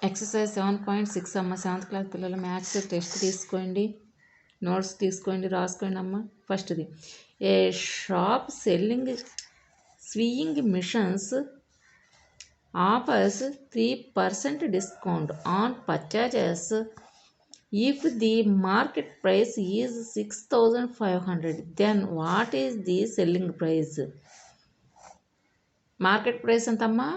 Exercise 7.6 అమ్మ 7th class పిల్లల maths test తీసుకోండి, నోట్స్ తీసుకోండి, రాసుకోండి అమ్మ. ఫస్ట్ది, a shop selling sewing machines offers 3% discount on purchases if the market price is 6,500, then what is the selling price? Market price ఎంతమ్మా?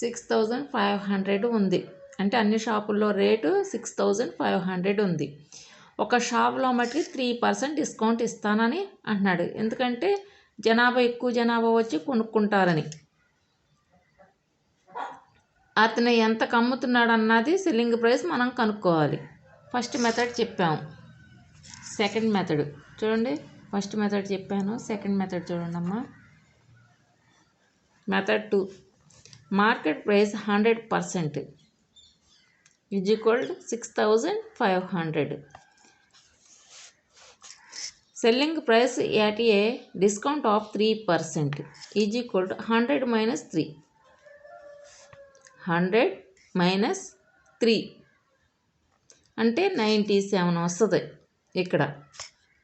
6,500 ఉంది. అంటే అన్ని షాపుల్లో రేటు 6,500 ఉంది. ఒక షాప్లో మటుకి 3% డిస్కౌంట్ ఇస్తానని అంటున్నాడు. ఎందుకంటే ఎక్కువ జనాభా వచ్చి కొనుక్కుంటారని. అతను ఎంత కమ్ముతున్నాడు అన్నది సెల్లింగ్ ప్రైస్ మనం కనుక్కోవాలి. ఫస్ట్ మెథడ్ చెప్పాము. సెకండ్ మెథడ్ చూడండి. ఫస్ట్ మెథడ్ చెప్పాను, సెకండ్ మెథడ్ చూడండి అమ్మా. Method 2, market price 100% is equal to 6,500. Selling price at a discount of 3% is equal to 100 - 3. 100 - 3 అంటే 97 వస్తుంది. ఇక్కడ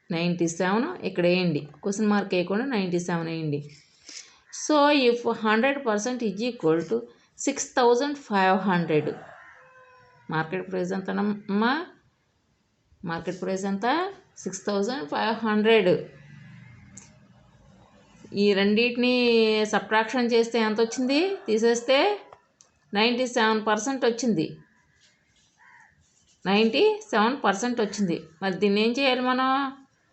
97 ఇక్కడ వేయండి, క్వశ్చన్ మార్క్ వేయకుండా 97 వేయండి. So if 100% is equal to 6,500. Market price ఎంతనమ్మా? మార్కెట్ ప్రైస్ ఎంత? 6,500. ఈ రెండింటిని సబ్ట్రాక్షన్ చేస్తే ఎంత వచ్చింది? తీసేస్తే 97% వచ్చింది. 97% వచ్చింది. మరి దీన్ని ఏం చేయాలి మనం?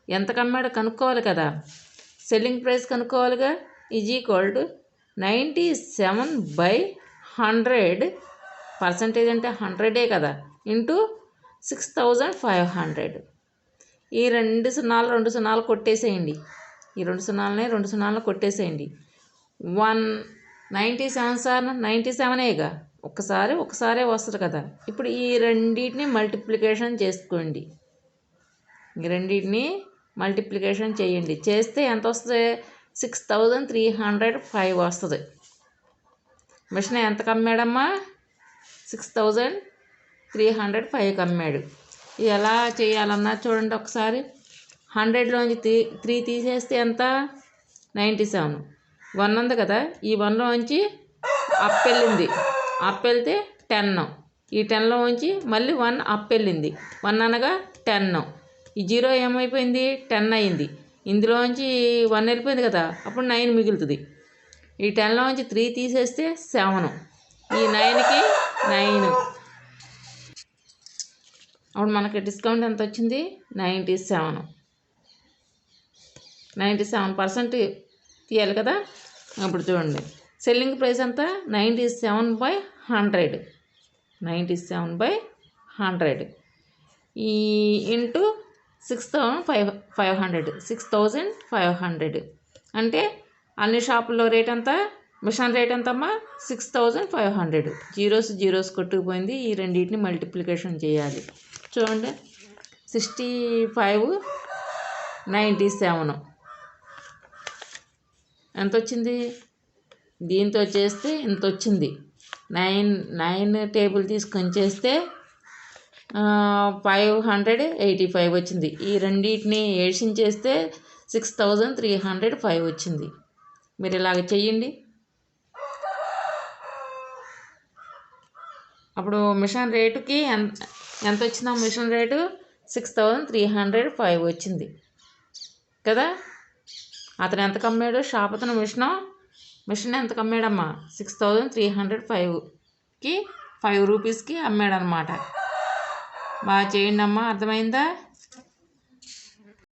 ఎంత కమ్మాడో కనుక్కోవాలి కదా. సెల్లింగ్ ప్రైస్ కనుక్కోవాలిగా. ఈజ్ ఈక్వల్ టు 97/100, పర్సంటేజ్ అంటే 100 కదా, ఇంటూ 6,500. ఈ 2 సున్నాలు కొట్టేసేయండి. ఈ 2 సున్నాలను కొట్టేసేయండి. 97 సార్ 97ఏగా, ఒకసారే వస్తుంది కదా. ఇప్పుడు ఈ రెండింటిని మల్టిప్లికేషన్ చేసుకోండి. ఈ రెండింటిని మల్టిప్లికేషన్ చేయండి. చేస్తే ఎంత వస్తుంది? 6,305 వస్తుంది. మిషన్ ఎంత కమ్మాడమ్మా? 6,305 కమ్మాడు. ఇది ఎలా చేయాలన్నా చూడండి ఒకసారి. 100లోంచి 3 తీసేస్తే ఎంత? 97. 1 ఉంది కదా, ఈ 1లోంచి అప్ వెళ్ళింది. అప్ వెళ్తే 10. ఈ 10లో ఉంచి మళ్ళీ 1 అప్ వెళ్ళింది. 1 అనగా 10. ఈ 0 ఏమైపోయింది? 10 అయింది. ఇందులోంచి 1 వెళ్ళిపోయింది కదా, అప్పుడు 9 మిగులుతుంది. ఈ 10లోంచి 3 తీసేస్తే 7. ఈ 9కి 9. అప్పుడు మనకి డిస్కౌంట్ ఎంత వచ్చింది? 97. 97% తీయాలి కదా. అప్పుడు చూడండి, సెల్లింగ్ ప్రైస్ ఎంత? 97/100. 97/100 ఈ ఇంటూ 6,500 అంటే అన్ని షాపుల్లో రేట్ ఎంత? మిషన్ రేట్ ఎంతమ్మా? 6,500. జీరోస్ కొట్టుకుపోయింది. ఈ రెండింటిని మల్టిప్లికేషన్ చేయాలి. చూడండి, 65 97 ఎంత వచ్చింది? దీంతో చేస్తే ఇంత వచ్చింది. 9 టేబుల్ తీసుకొని చేస్తే 585 వచ్చింది. ఈ రెండింటిని ఎడిషన్ చేస్తే 6,305 వచ్చింది. మీరు ఇలాగ చెయ్యండి. అప్పుడు మిషన్ రేటుకి ఎంత వచ్చిందా? మిషన్ రేటు 6,305 వచ్చింది కదా. అతను ఎంత కమ్మాడు? షాప్ అతను మిషన్ ఎంత కమ్మాడమ్మా? 6,305కి 5 రూపీస్కి అమ్మాడనమాట. బాగా చేయండి అమ్మా. అర్థమైందా?